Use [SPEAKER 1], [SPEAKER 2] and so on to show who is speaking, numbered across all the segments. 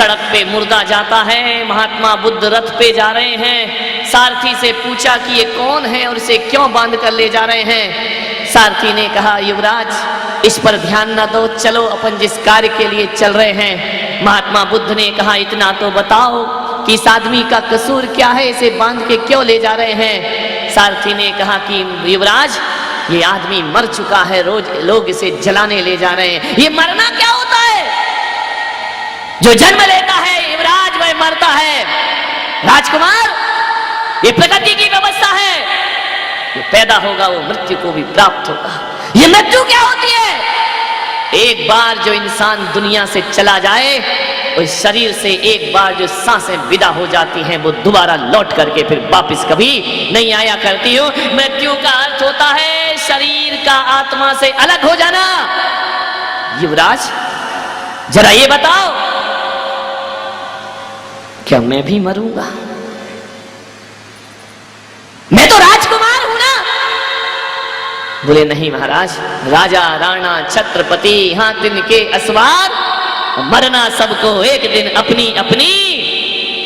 [SPEAKER 1] सड़क पे मुर्दा जाता है, महात्मा बुद्ध रथ पे जा रहे हैं। सारथी से पूछा कि ये कौन है और इसे क्यों बांध कर ले जा रहे हैं। सारथी ने कहा, युवराज इस पर ध्यान न दो, चलो अपन जिस कार्य के लिए चल रहे हैं। महात्मा बुद्ध ने कहा, इतना तो बताओ कि इस आदमी का कसूर क्या है, इसे बांध के क्यों ले जा रहे हैं। सारथी ने कहा कि युवराज ये आदमी मर चुका है, रोज लोग इसे जलाने ले जा रहे हैं। ये मरना क्या होता है? जो जन्म लेता है युवराज वह मरता है। राजकुमार ये प्रकृति की व्यवस्था है, जो पैदा होगा वो मृत्यु को भी प्राप्त होगा। ये मृत्यु क्या होती है? एक बार जो इंसान दुनिया से चला जाए, उस शरीर से एक बार जो सांसें विदा हो जाती हैं, वो दोबारा लौट करके फिर वापस कभी नहीं आया करती हो। मृत्यु का अर्थ होता है शरीर का आत्मा से अलग हो जाना। युवराज जरा ये बताओ, क्या मैं भी मरूंगा? मैं तो राजकुमार हूं ना। बोले, नहीं महाराज, राजा राणा छत्रपति यहां दिन के असवार, मरना सबको एक दिन अपनी अपनी।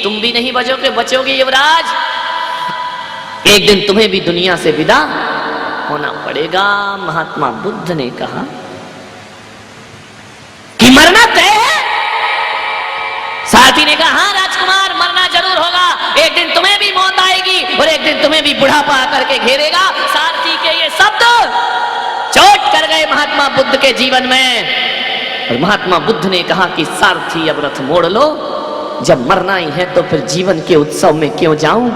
[SPEAKER 1] तुम भी नहीं बचोगे युवराज, एक दिन तुम्हें भी दुनिया से विदा होना पड़ेगा। महात्मा बुद्ध ने कहा कि मरना तय है। सारथी ने कहा, हाँ राजकुमार मरना जरूर होगा, एक दिन तुम्हें भी मौत आएगी और एक दिन तुम्हें भी बुढ़ापा आकर के घेरेगा। सारथी के ये शब्द चोट कर गए महात्मा बुद्ध के जीवन में। और महात्मा बुद्ध ने कहा कि सारथी अब रथ मोड़ लो, जब मरना ही है तो फिर जीवन के उत्सव में क्यों जाऊं,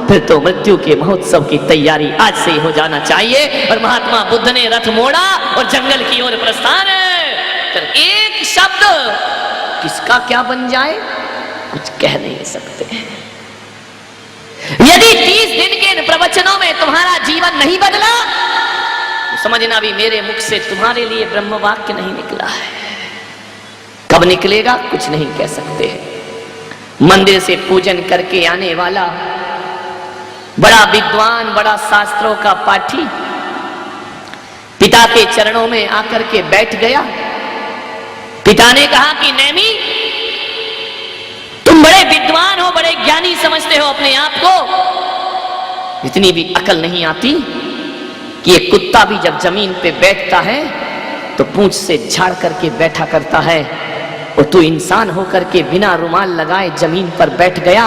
[SPEAKER 1] फिर तो मृत्यु के महोत्सव की तैयारी आज से ही हो जाना चाहिए। और महात्मा बुद्ध ने रथ मोड़ा और जंगल की ओर प्रस्थान। एक शब्द किसका क्या बन जाए कुछ कह नहीं सकते। यदि 30 दिन के प्रवचनों में तुम्हारा जीवन नहीं बदला तो समझना भी मेरे मुख से तुम्हारे लिए ब्रह्म वाक्य नहीं निकला है। कब निकलेगा कुछ नहीं कह सकते। मंदिर से पूजन करके आने वाला बड़ा विद्वान, बड़ा शास्त्रों का पाठी पिता के चरणों में आकर के बैठ गया। पिता ने कहा कि नेमी, तुम बड़े विद्वान हो, बड़े ज्ञानी समझते हो अपने आप को, इतनी भी अकल नहीं आती कि ये कुत्ता भी जब जमीन पे बैठता है तो पूंछ से झाड़ करके बैठा करता है, और तू इंसान होकर के बिना रुमाल लगाए जमीन पर बैठ गया।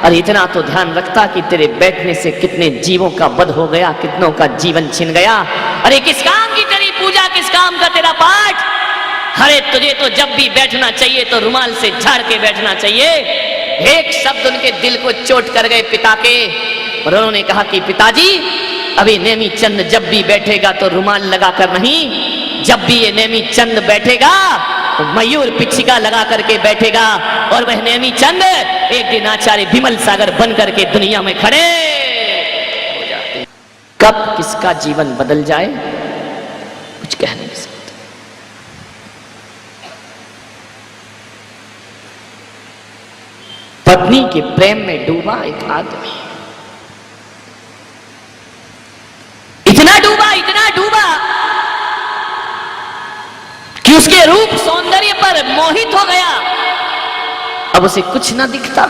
[SPEAKER 1] और इतना तो ध्यान रखता कि तेरे बैठने से कितने जीवों का वध हो गया, कितनों का जीवन छिन गया। अरे किस काम की तेरी पूजा, किस काम का तेरा पाठ? अरे तुझे तो जब भी बैठना चाहिए तो रुमाल से झाड़ के बैठना चाहिए। एक शब्द उनके दिल को चोट कर गए पिता के, और उन्होंने कहा कि पिताजी, अभी नेमी चंद जब भी बैठेगा तो रुमाल लगाकर नहीं, जब भी ये नेमी चंद बैठेगा तो मयूर पिच्छिका लगा करके बैठेगा। और वह नेमी चंद एक दिन आचार्य विमल सागर बन करके दुनिया में खड़े हो जाते हैं। कब किसका जीवन बदल जाए कुछ कह नहीं सकते। पत्नी के प्रेम में डूबा एक आदमी, इतना डूबा कि उसके रूप सौंदर्य पर मोहित हो गया। अब उसे कुछ ना दिखता,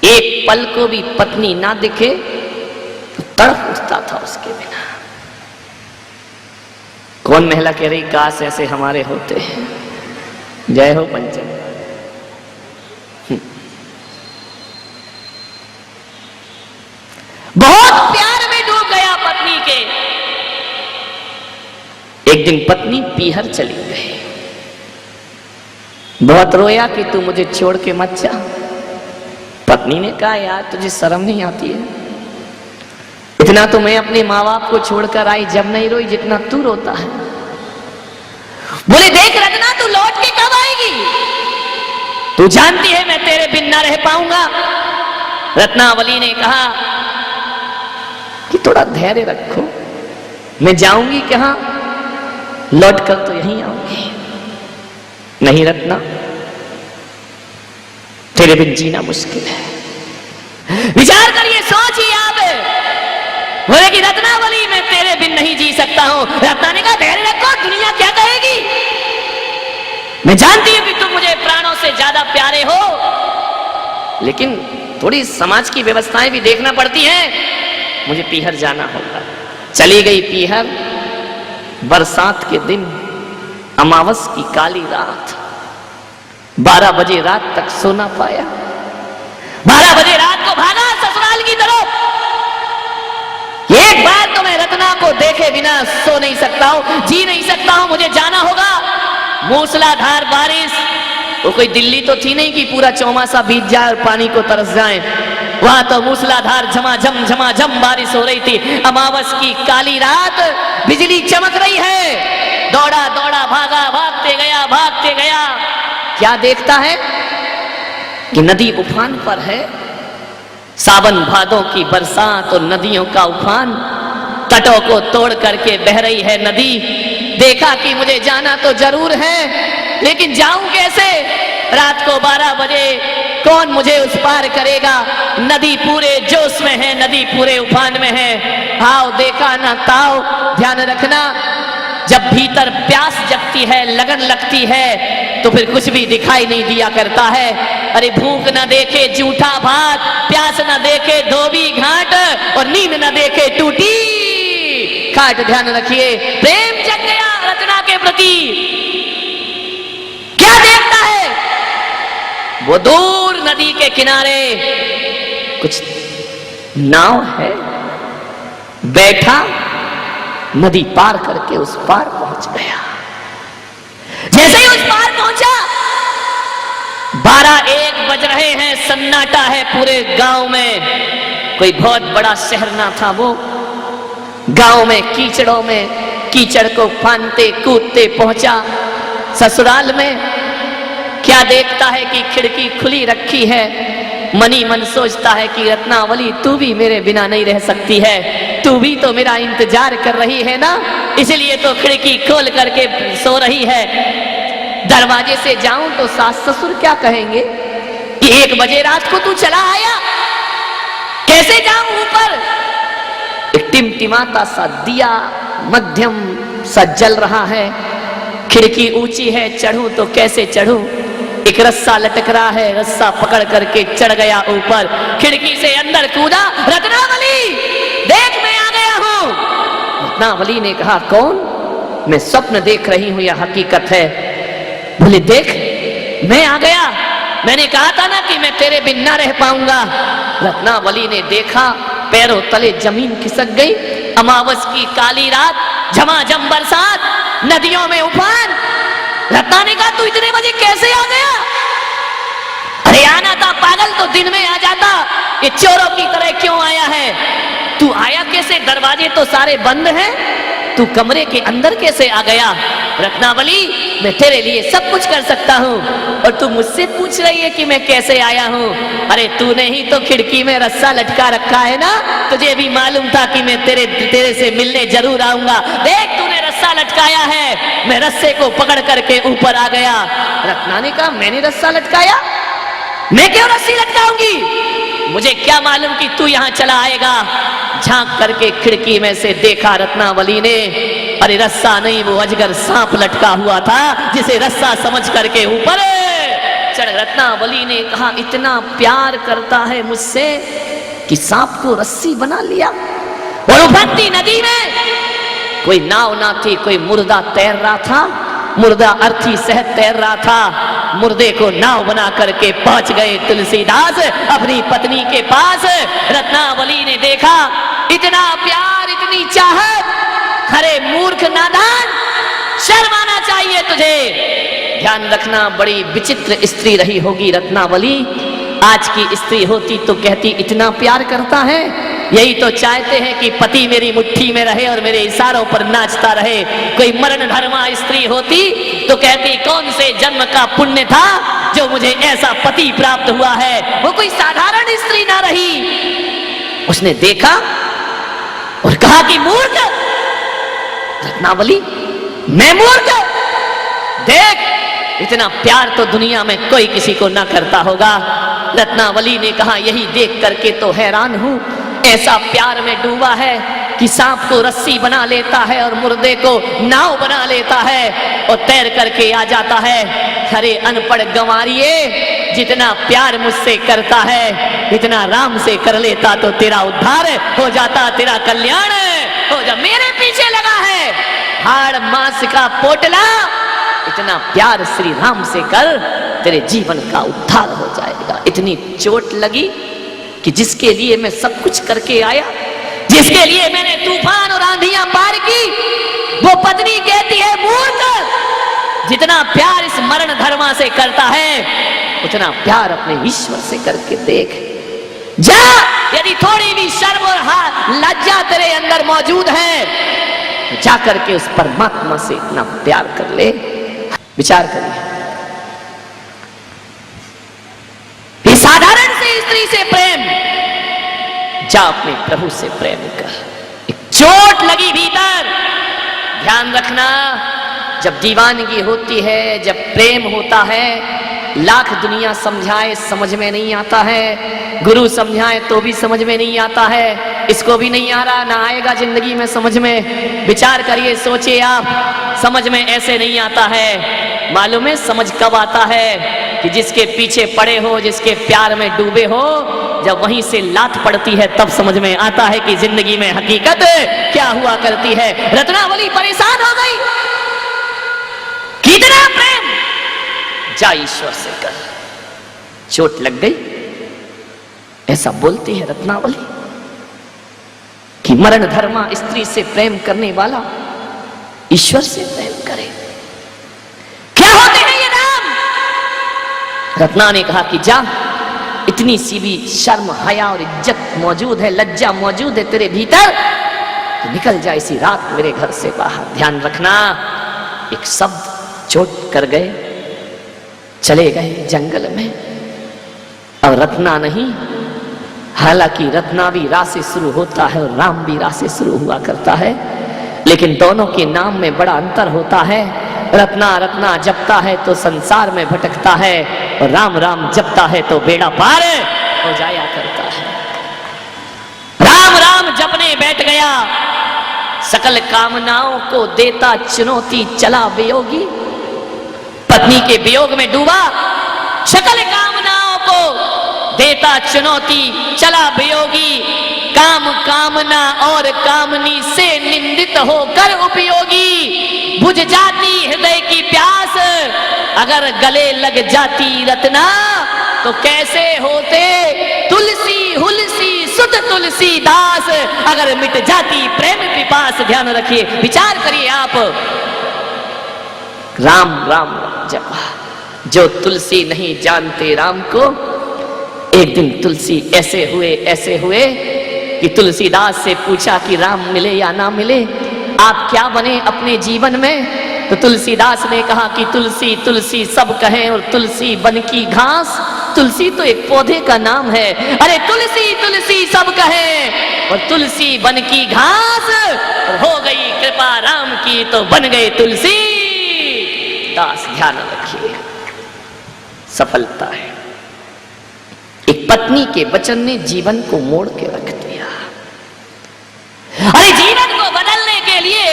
[SPEAKER 1] एक पल को भी पत्नी ना दिखे तो तड़प उठता था उसके बिना। कौन महिला कह रही काश ऐसे हमारे होते हैं। जय हो पंचम। बहुत प्यार में डूब गया पत्नी के। एक दिन पत्नी पीहर चली गई, बहुत रोया कि तू मुझे छोड़ के मत जा। पत्नी ने कहा, यार तुझे शर्म नहीं आती है? इतना तो मैं अपने माँ बाप को छोड़कर आई, जब नहीं रोई जितना तू रोता है। बोले, देख रत्ना, तू लौट के कब आएगी? तू जानती है मैं तेरे बिन ना रह पाऊंगा। रत्नावली ने कहा कि थोड़ा धैर्य रखो, मैं जाऊंगी कहां, लौट कर तो यहीं आऊंगी। नहीं रत्ना, तेरे बिन जीना मुश्किल है। विचार करिए, सोचिए आप। बोले कि रत्नावली, मैं तेरे बिन नहीं जी सकता हूं। रत्ना ने कहा, धैर्य रखो, दुनिया क्या कहेगी? मैं जानती हूं कि तुम मुझे लेकिन थोड़ी समाज की व्यवस्थाएं भी देखना पड़ती हैं। मुझे पीहर जाना होगा। चली गई पीहर। बरसात के दिन, अमावस की काली रात, 12 बजे रात तक सो ना पाया। 12 बजे रात को भागा ससुराल की तरफ। एक बार तो मैं रत्ना को देखे बिना सो नहीं सकता हूं, जी नहीं सकता हूं, मुझे जाना होगा। मूसलाधार बारिश, वो कोई दिल्ली तो थी नहीं कि पूरा चौमासा बीत जाए और पानी को तरस जाए। वहां तो मूसलाधार झमाझम बारिश हो रही थी। अमावस की काली रात, बिजली चमक रही है। दौड़ा दौड़ा भागा, भागते गया। क्या देखता है कि नदी उफान पर है। सावन भादों की बरसात और नदियों का उफान, तटों को तोड़ करके बह रही है नदी। देखा कि मुझे जाना तो जरूर है, लेकिन जाऊं कैसे? रात को 12 बजे कौन मुझे उस पार करेगा? नदी पूरे जोश में है, नदी पूरे उफान में है। हाव देखा ना ताव। ध्यान रखना, जब भीतर प्यास जगती है, लगन लगती है, तो फिर कुछ भी दिखाई नहीं दिया करता है। अरे भूख न देखे जूठा भात, प्यास न देखे धोबी घाट, और नींद न देखे टूटी खाट। ध्यान रखिए, प्रेम जग गया रचना के प्रति। क्या देखता है? वो दूर नदी के किनारे कुछ नाव है। बैठा, नदी पार करके उस पार पहुंच गया। जैसे ही उस पार पहुंचा, 12-1 बज रहे हैं, सन्नाटा है पूरे गांव में। कोई बहुत बड़ा शहर ना था वो। गांव में कीचड़ों में, कीचड़ को फानते कूदते पहुंचा ससुराल में। क्या देखता है कि खिड़की खुली रखी है। मनी मन सोचता है कि रत्नावली, तू भी मेरे बिना नहीं रह सकती है, तू भी तो मेरा इंतजार कर रही है ना, इसलिए तो खिड़की खोल करके सो रही है। दरवाजे से जाऊं तो सास ससुर क्या कहेंगे कि 1 बजे रात को तू चला आया। कैसे जाऊं ऊपर? एक टिमटिमाता सा दिया मध्यम सा जल रहा है। खिड़की ऊंची है, चढ़ूं तो कैसे चढ़ूं? एक रस्सा लटक रहा है, रस्सा पकड़ करके चढ़ गया ऊपर। खिड़की से अंदर कूदा। रत्नावली देख, मैं आ गया हूं। रत्नावली ने कहा, कौन? मैं स्वप्न देख रही हूं या हकीकत है? बोले, देख मैं आ गया, मैंने कहा था ना कि मैं तेरे बिन ना रह पाऊंगा। रत्नावली ने देखा, पैरों तले जमीन खिसक गई। अमावस की काली रात, झमाझम बरसात, नदियों में उफान। रत्ना ने कहा, तू इतने बजे कैसे आ गया? अरे आना था पागल, तो दिन में आ जाता। ये चोरों की तरह क्यों आया है? तू आया कैसे? दरवाजे तो सारे बंद हैं, तू कमरे के अंदर कैसे आ गया? रत्नावली, मैं तेरे लिए सब कुछ कर सकता हूँ, और तू मुझसे पूछ रही है कि मैं कैसे आया हूँ? अरे तूने ही तो खिड़की में रस्सा लटका रखा है ना, तुझे भी मालूम था कि मैं तेरे से मिलने जरूर आऊंगा। देख, तूने रस्सा लटकाया है, मैं रस्से को पकड़ करके ऊपर आ गया। रत्ना ने कहा, मैंने रस्सा लटकाया? मैं क्यों रस्सी लटकाऊंगी? मुझे क्या मालूम कि तू यहां चला आएगा। झांक करके खिड़की में से देखा रत्नावली ने, अरे रस्सा नहीं, वो अजगर सांप लटका हुआ था, जिसे रस्सा समझ करके ऊपर चढ़। रत्नावली ने कहा, इतना प्यार करता है मुझसे कि सांप को रस्सी बना लिया। और उफनती नदी में कोई नाव ना थी, कोई मुर्दा तैर रहा था। मुर्दा अर्थी सहत तैर रहा था। मुर्दे को नाव बना करके पहुंच गए तुलसीदास अपनी पत्नी के पास। रत्नावली ने देखा, इतना प्यार, इतनी चाहत, खरे मूर्ख नादान, शर्म आना चाहिए तुझे। ध्यान रखना, बड़ी विचित्र स्त्री रही होगी रत्नावली। आज की स्त्री होती तो कहती, इतना प्यार करता है, यही तो चाहते हैं कि पति मेरी मुट्ठी में रहे और मेरे इशारों पर नाचता रहे। कोई मरण धर्मा स्त्री होती तो कहती, कौन से जन्म का पुण्य था जो मुझे ऐसा पति प्राप्त हुआ है। वो कोई साधारण स्त्री ना रही। उसने देखा और कहा कि मूर्ख। रत्नावली, मैं मूर्ख? देख, इतना प्यार तो दुनिया में कोई किसी को ना करता होगा। रत्नावली ने कहा, यही देख करके तो हैरान हूं, ऐसा प्यार में डूबा है कि सांप को रस्सी बना लेता है और मुर्दे को नाव बना लेता है और तैर करके आ जाता है। अरे अनपढ़ गंवारिये, जितना प्यार मुझसे करता है इतना राम से कर लेता तो तेरा उद्धार हो जाता, तेरा कल्याण हो जा। मेरे पीछे लगा है हाड़ मांस का पोटला, इतना प्यार श्री राम से कर, तेरे जीवन का उद्धार हो जाएगा। इतनी चोट लगी कि जिसके लिए मैं सब कुछ करके आया, जिसके लिए मैंने तूफान और आंधियां पार की, वो पत्नी कहती है मूर्ख, जितना प्यार इस मरण धर्मा से करता है उतना प्यार अपने ईश्वर से करके देख। जा, यदि थोड़ी भी शर्म और लज्जा तेरे अंदर मौजूद है तो जा करके उस परमात्मा से इतना प्यार कर ले। विचार करिए, इस साधारण से स्त्री से प्रेम, जा अपने प्रभु से प्रेम कर। एक चोट लगी भीतर, ध्यान रखना, जब दीवानगी होती है, जब प्रेम होता है, लाख दुनिया समझाए समझ में नहीं आता है, गुरु समझाए तो भी समझ में नहीं आता है, इसको भी नहीं आ रहा, ना आएगा जिंदगी में समझ में। विचार करिए, सोचिए आप, समझ में ऐसे नहीं आता है। मालूम है समझ कब आता है? कि जिसके पीछे पड़े हो, जिसके प्यार में डूबे हो, जब वहीं से लात पड़ती है तब समझ में आता है कि जिंदगी में हकीकत क्या हुआ करती है। रत्नावली परेशान हो गई, कितना प्रेम, जा ईश्वर से कर। चोट लग गई, ऐसा बोलती है रत्नावली कि मरण धर्मा स्त्री से प्रेम करने वाला ईश्वर से प्रेम करे। क्या होते हैं ये नाम? रत्ना ने कहा कि जा, इतनी सी भी शर्म हया और इज्जत मौजूद है, लज्जा मौजूद है तेरे भीतर, तो निकल जा इसी रात मेरे घर से बाहर। ध्यान रखना, एक शब्द चोट कर गए, चले गए जंगल में। और रत्ना नहीं, हालांकि रत्ना भी रा से शुरू होता है और राम भी रा से शुरू हुआ करता है, लेकिन दोनों के नाम में बड़ा अंतर होता है। रत्ना रत्ना जपता है तो संसार में भटकता है, और राम राम जपता है तो बेड़ा पार हो जाया करता है। राम राम जपने बैठ गया, सकल कामनाओं को देता चुनौती, चला वियोगी। पत्नी के वियोग में डूबा, सकल कामनाओं को देता चुनौती, चला वियोगी। काम कामना और कामनी से निंदित होकर उपयोगी। बुझ जाती हृदय की प्यास, अगर गले लग जाती रत्ना, तो कैसे होते तुलसी हुलसी सुध तुलसी दास, अगर मिट जाती प्रेम पिपास। ध्यान रखिए, विचार करिए आप, राम राम जपा। जो तुलसी नहीं जानते राम को, एक दिन तुलसी ऐसे हुए कि तुलसीदास से पूछा कि राम मिले या ना मिले, आप क्या बने अपने जीवन में? तो तुलसीदास ने कहा कि तुलसी तुलसी सब कहें और तुलसी बन की घास। तुलसी तो एक पौधे का नाम है। अरे तुलसी तुलसी सब कहें और तुलसी बन की घास, और हो गई कृपा राम की तो बन गए तुलसी दास। ध्यान रखिए, सफलता है। एक पत्नी के वचन ने जीवन को मोड़ के रख दिया। अरे जीवन को बदलने के लिए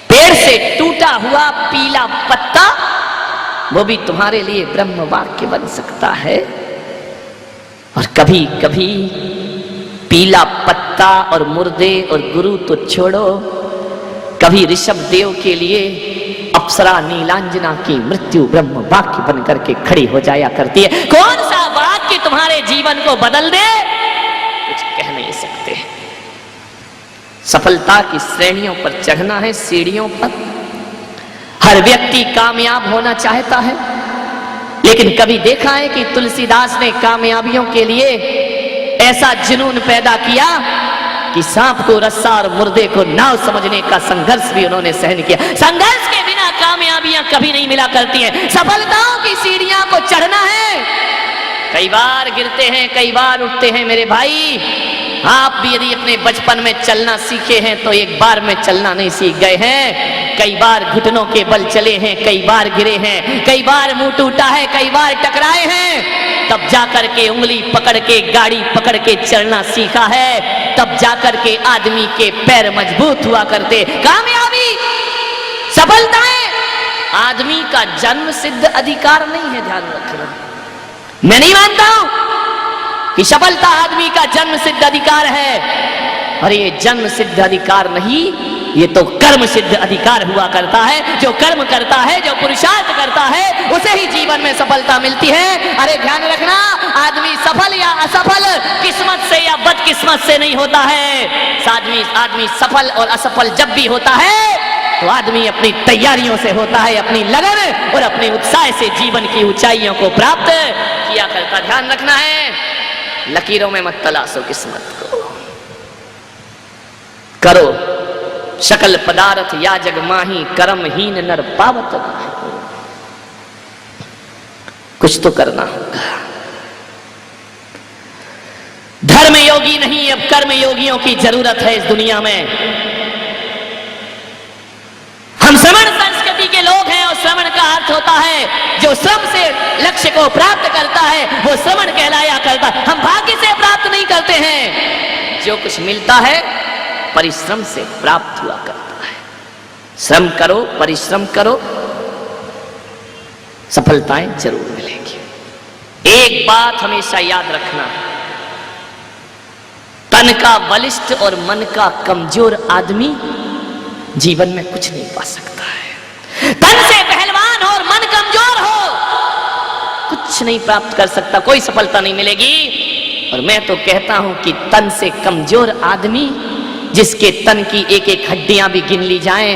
[SPEAKER 1] पेड़ से टूटा हुआ पीला पत्ता, वो भी तुम्हारे लिए ब्रह्म वाक्य बन सकता है। और कभी कभी पीला पत्ता और मुर्दे और गुरु तो छोड़ो, कभी ऋषभ देव के लिए अप्सरा नीलांजना की मृत्यु ब्रह्म वाक्य बन करके खड़ी हो जाया करती है। कौन सा वाक्य तुम्हारे जीवन को बदल दे, कुछ कह नहीं सकते। सफलता की श्रेणियों पर चढ़ना है, सीढ़ियों पर। हर व्यक्ति कामयाब होना चाहता है, लेकिन कभी देखा है कि तुलसीदास ने कामयाबियों के लिए ऐसा जुनून पैदा किया कि सांप को रस्सा और मुर्दे को नाव समझने का संघर्ष भी उन्होंने सहन किया। संघर्ष के बिना कामयाबियां कभी नहीं मिला करती हैं। सफलताओं की सीढ़ियां को चढ़ना है, कई बार गिरते हैं, कई बार उठते हैं। मेरे भाई, आप भी यदि अपने बचपन में चलना सीखे हैं तो एक बार में चलना नहीं सीख गए हैं। कई बार घुटनों के बल चले हैं, कई बार गिरे हैं, कई बार मुंह टूटा है, कई बार टकराए हैं। तब जाकर के उंगली पकड़ के गाड़ी पकड़ के चलना सीखा है, तब जाकर के आदमी के पैर मजबूत हुआ करते। कामयाबी, सफलताएं आदमी का जन्म सिद्ध अधिकार नहीं है, ध्यान रखना। मैं नहीं मानता हूं कि सफलता आदमी का जन्म सिद्ध अधिकार है, और ये जन्म सिद्ध अधिकार नहीं, ये तो कर्म सिद्ध अधिकार हुआ करता है। जो कर्म करता है, जो पुरुषार्थ करता है, उसे ही जीवन में सफलता मिलती है। अरे ध्यान रखना, आदमी सफल या असफल किस्मत से या बदकिस्मत से नहीं होता है। आदमी सफल और असफल जब भी होता है तो आदमी अपनी तैयारियों से होता है, अपनी लगन और अपने उत्साह से जीवन की ऊंचाइयों को प्राप्त किया करता। ध्यान रखना है, लकीरों में मत तलाशो किस्मत को। करो सकल पदार्थ या जग माही, कर्महीन नर पावत नाहि। कुछ तो करना होगा। धर्म योगी नहीं, अब कर्म योगियों की जरूरत है इस दुनिया में। हम श्रवण संस्कृति के लोग हैं, और श्रवण का अर्थ होता है जो श्रम से लक्ष्य को प्राप्त करता है वो श्रवण कहलाया करता। हम भाग्य से प्राप्त नहीं करते हैं, जो कुछ मिलता है परिश्रम से प्राप्त हुआ करता है। श्रम करो, परिश्रम करो, सफलताएं जरूर मिलेंगी। एक बात हमेशा याद रखना, तन का बलिष्ठ और मन का कमजोर आदमी जीवन में कुछ नहीं पा सकता है। तन से पहलवान हो और मन कमजोर हो, कुछ नहीं प्राप्त कर सकता, कोई सफलता नहीं मिलेगी। और मैं तो कहता हूं कि तन से कमजोर आदमी, जिसके तन की एक एक हड्डियां भी गिन ली जाएं,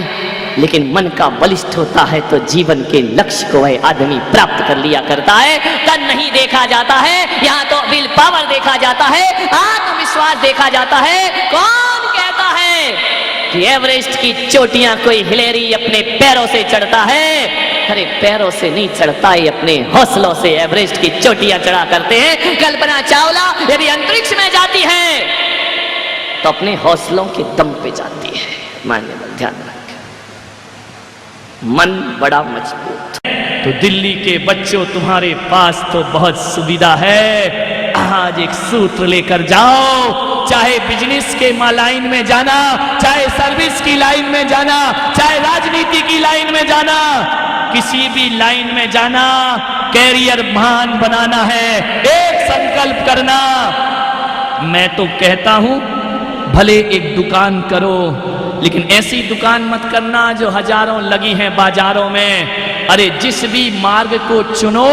[SPEAKER 1] लेकिन मन का बलिष्ठ होता है, तो जीवन के लक्ष्य को वह आदमी प्राप्त कर लिया करता है। तन नहीं देखा जाता है, यहाँ तो विल पावर देखा जाता है, आत्मविश्वास देखा जाता है। कौन कहता है कि एवरेस्ट की चोटियां कोई हिलेरी अपने पैरों से चढ़ता है? अरे पैरों से नहीं चढ़ता है, अपने हौसलों से एवरेस्ट की चोटियां चढ़ा करते हैं। कल्पना चावला यदि अंतरिक्ष में जाती है तो अपने हौसलों के दम पे जाती है। मानने वाले ध्यान रखें, मन बड़ा मजबूत।
[SPEAKER 2] तो दिल्ली के बच्चों, तुम्हारे पास तो बहुत सुविधा है। आज एक सूत्र लेकर जाओ, चाहे बिजनेस के लाइन में जाना, चाहे सर्विस की लाइन में जाना, चाहे राजनीति की लाइन में जाना, किसी भी लाइन में जाना, कैरियर महान बनाना है, एक संकल्प करना। मैं तो कहता हूं भले एक दुकान करो, लेकिन ऐसी दुकान मत करना जो हजारों लगी हैं बाजारों में। अरे जिस भी मार्ग को चुनो,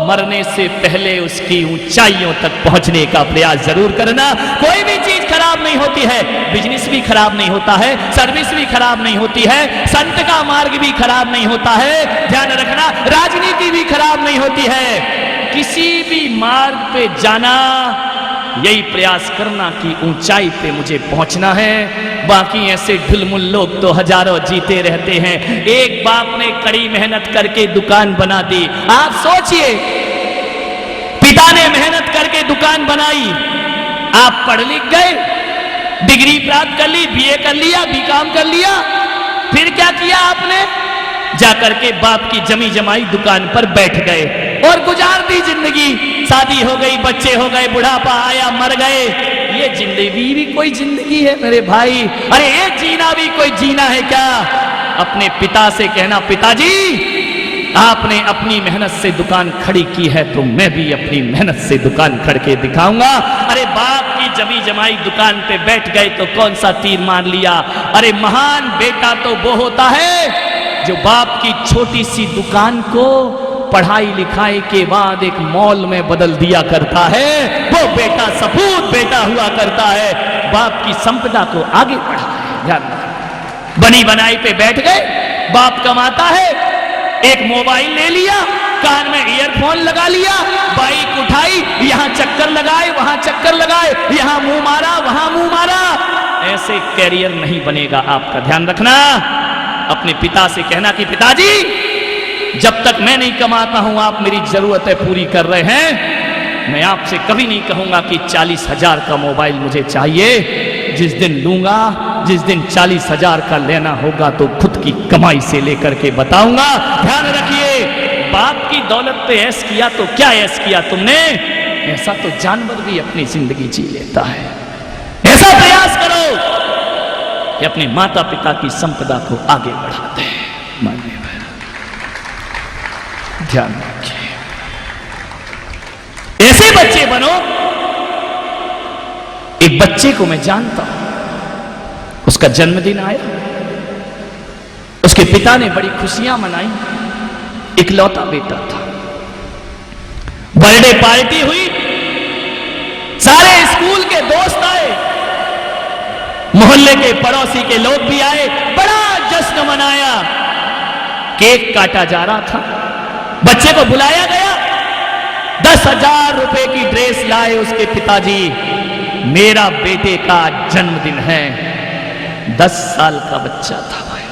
[SPEAKER 2] मरने से पहले उसकी ऊंचाइयों तक पहुंचने का प्रयास जरूर करना। कोई भी चीज खराब नहीं होती है, बिजनेस भी खराब नहीं होता है, सर्विस भी खराब नहीं होती है, संत का मार्ग भी खराब नहीं होता है, ध्यान रखना, राजनीति भी खराब नहीं होती है। किसी भी मार्ग पे जाना, यही प्रयास करना कि ऊंचाई पे मुझे पहुंचना है। बाकी ऐसे ढुलमुल लोग तो हजारों जीते रहते हैं। एक बाप ने कड़ी मेहनत करके दुकान बना दी। आप सोचिए, पिता ने मेहनत करके दुकान बनाई, आप पढ़ लिख गए, डिग्री प्राप्त कर ली, बीए कर लिया, बीकॉम कर लिया, फिर क्या किया आपने? जाकर के बाप की जमी जमाई दुकान पर बैठ गए और गुजार दी जिंदगी। शादी हो गई, बच्चे हो गए, बुढ़ापा आया, मर गए। ये जिंदगी भी कोई जिंदगी है मेरे भाई? अरे ये जीना भी कोई जीना है क्या? अपने पिता से कहना, पिताजी आपने अपनी मेहनत से दुकान खड़ी की है, तो मैं भी अपनी मेहनत से दुकान खड़ के दिखाऊंगा। अरे बाप की जमी जमाई दुकान पे बैठ गए तो कौन सा तीर मार लिया? अरे महान बेटा तो वो होता है जो बाप की छोटी सी दुकान को पढ़ाई लिखाई के बाद एक मॉल में बदल दिया करता है। वो बेटा सपूत बेटा हुआ करता है, बाप की संपदा को आगे बढ़ाता है। बनी बनाई पे बैठ गए, बाप कमाता है, एक मोबाइल ले लिया, कान में ईयरफोन लगा लिया, बाइक उठाई, यहां चक्कर लगाए, वहां चक्कर लगाए, यहां मुंह मारा, वहां मुंह मारा। ऐसे कैरियर नहीं बनेगा आपका, ध्यान रखना। अपने पिता से कहना कि पिताजी जब तक मैं नहीं कमाता हूं, आप मेरी जरूरतें पूरी कर रहे हैं, मैं आपसे कभी नहीं कहूंगा कि 40,000 का मोबाइल मुझे चाहिए। जिस दिन लूंगा, जिस दिन 40,000 का लेना होगा तो खुद की कमाई से लेकर के बताऊंगा। ध्यान रखिए, बाप की दौलत पे ऐश किया तो क्या ऐश किया तुमने? ऐसा तो जानवर भी अपनी जिंदगी जी लेता है। ऐसा प्रयास करो कि अपने माता पिता की संपदा को आगे बढ़ाते हैं। मानिए ध्यान रखिए, ऐसे बच्चे बनो। एक बच्चे को मैं जानता हूं, उसका जन्मदिन आया, उसके पिता ने बड़ी खुशियां मनाई, इकलौता बेटा था। बर्थडे पार्टी हुई, सारे स्कूल के दोस्त आए, मोहल्ले के पड़ोसी के लोग भी आए, बड़ा जश्न मनाया। केक काटा जा रहा था, बच्चे को बुलाया गया, 10,000 रुपए की ड्रेस लाए उसके पिताजी। मेरा बेटे का जन्मदिन है, 10 साल का बच्चा था भाई।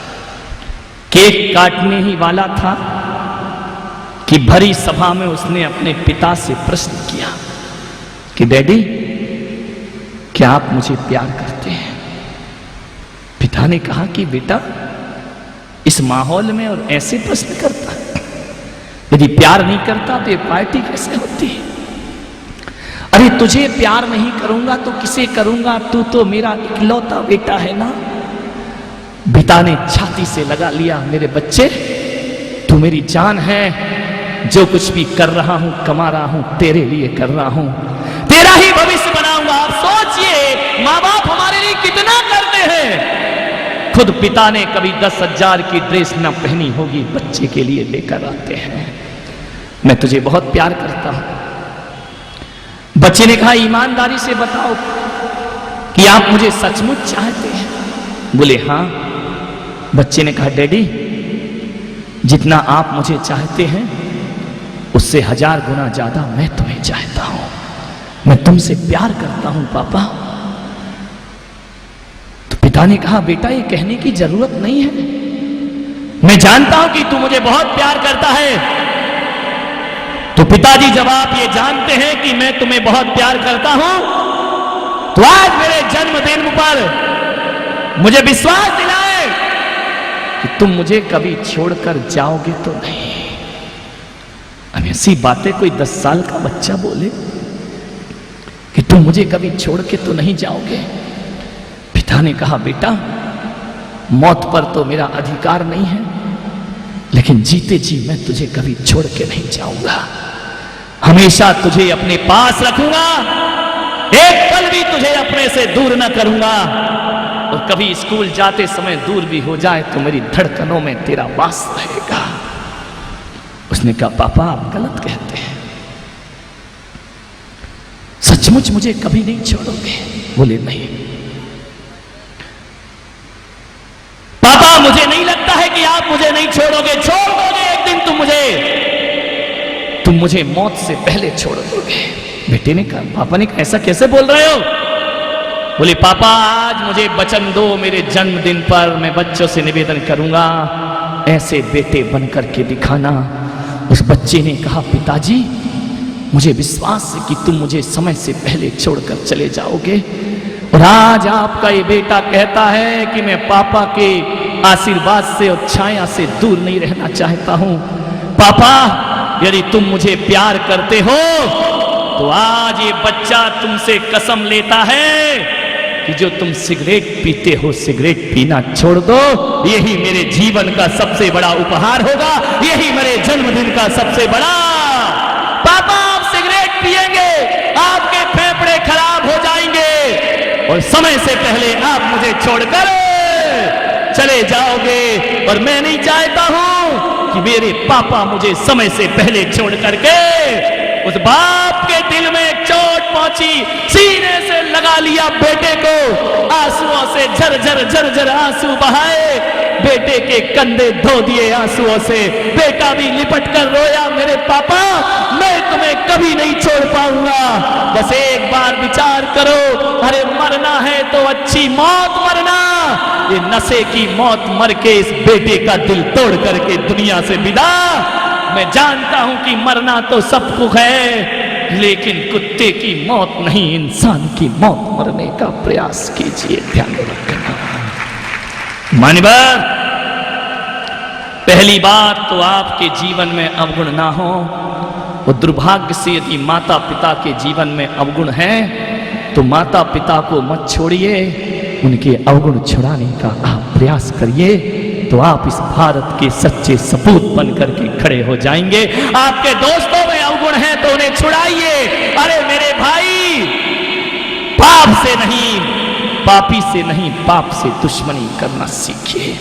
[SPEAKER 2] केक काटने ही वाला था कि भरी सभा में उसने अपने पिता से प्रश्न किया कि डैडी, क्या आप मुझे प्यार करते हैं? पिता ने कहा कि बेटा, इस माहौल में और ऐसे प्रश्न करता है, यदि प्यार नहीं करता तो ये पार्टी कैसे होती है? अरे तुझे प्यार नहीं करूंगा तो किसे करूंगा, तू तो मेरा इकलौता बेटा है ना। पिता ने छाती से लगा लिया, मेरे बच्चे, तू मेरी जान है, जो कुछ भी कर रहा हूं, कमा रहा हूं, तेरे लिए कर रहा हूं, तेरा ही भविष्य बनाऊंगा। आप सोचिए, माँ बाप हमारे लिए कितना करते हैं। खुद पिता ने कभी 10,000 की ड्रेस न पहनी होगी, बच्चे के लिए लेकर आते हैं। मैं तुझे बहुत प्यार करता हूं। बच्चे ने कहा, ईमानदारी से बताओ कि आप मुझे सचमुच चाहते हैं? बोले हाँ। बच्चे ने कहा, डैडी, जितना आप मुझे चाहते हैं उससे 1000 गुना ज्यादा मैं तुम्हें चाहता हूं, मैं तुमसे प्यार करता हूं पापा। तो पिता ने कहा, बेटा ये कहने की जरूरत नहीं है, मैं जानता हूं कि तू मुझे बहुत प्यार करता है। तो पिताजी, जब आप ये जानते हैं कि मैं तुम्हें बहुत प्यार करता हूं, तो आज मेरे जन्मदिन पर मुझे विश्वास दिलाए कि तुम मुझे कभी छोड़कर जाओगे तो नहीं। अब ऐसी बातें कोई 10 साल का बच्चा बोले कि तुम मुझे कभी छोड़ के तो नहीं जाओगे। पिता ने कहा, बेटा, मौत पर तो मेरा अधिकार नहीं है, लेकिन जीते जी मैं तुझे कभी छोड़ के नहीं जाऊंगा, हमेशा तुझे अपने पास रखूंगा, एक पल भी तुझे अपने से दूर न करूंगा, और कभी स्कूल जाते समय दूर भी हो जाए तो मेरी धड़कनों में तेरा वास रहेगा। उसने कहा, पापा आप गलत कहते हैं, सचमुच मुझे कभी नहीं छोड़ोगे? बोले नहीं पापा, मुझे नहीं लगता है कि आप मुझे नहीं छोड़ोगे, छोड़ दोगे एक दिन तुम मुझे मौत से पहले छोड़ दोगे। बेटे ने कहा, पापा ने कहा, ऐसा कैसे बोल रहे हो? बोले, पापा आज मुझे वचन दो, मेरे जन्मदिन पर मैं बच्चों से निवेदन करूंगा, ऐसे बेटे बनकर के दिखाना। उस बच्चे ने कहा, पिताजी मुझे विश्वास है कि तुम मुझे समय से पहले छोड़कर चले जाओगे, और आज आपका ये बेटा कहता है कि मैं पापा के आशीर्वाद से और छाया से दूर नहीं रहना चाहता हूं। पापा यदि तुम मुझे प्यार करते हो तो आज ये बच्चा तुमसे कसम लेता है कि जो तुम सिगरेट पीते हो, सिगरेट पीना छोड़ दो, यही मेरे जीवन का सबसे बड़ा उपहार होगा, यही मेरे जन्मदिन का सबसे बड़ा। पापा आप सिगरेट पिएंगे, आपके फेफड़े खराब हो जाएंगे, और समय से पहले आप मुझे छोड़कर चले जाओगे, और मैं नहीं चाहता हूं कि मेरे पापा मुझे समय से पहले छोड़ करके। उस बाप के दिल में चोट पहुंची, सीने से लगा लिया बेटे को, आंसुओं से झरझर झरझर आंसू बहाए, बेटे के कंधे धो दिए आंसुओं से। बेटा भी लिपट कर रोया, मेरे पापा मैं तुम्हें कभी नहीं छोड़ पाऊंगा, बस एक बार विचार करो, अरे मरना है तो अच्छी मौत मरना, ये नशे की मौत मर के इस बेटे का दिल तोड़ करके दुनिया से विदा। मैं जानता हूं कि मरना तो सबको है, लेकिन कुत्ते की मौत नहीं, इंसान की मौत मरने का प्रयास कीजिए, ध्यान रखना। मान्यवर, पहली बात तो आपके जीवन में अवगुण ना हो, और दुर्भाग्य से यदि माता पिता के जीवन में अवगुण है तो माता पिता को मत छोड़िए, उनके अवगुण छुड़ाने का आप प्रयास करिए। तो आप इस भारत के सच्चे सपूत बन करके खड़े हो जाएंगे। आपके दोस्तों में अवगुण है तो उन्हें छुड़ाइए। अरे मेरे भाई, पाप से नहीं, पापी से नहीं, पाप से दुश्मनी करना सीखिए।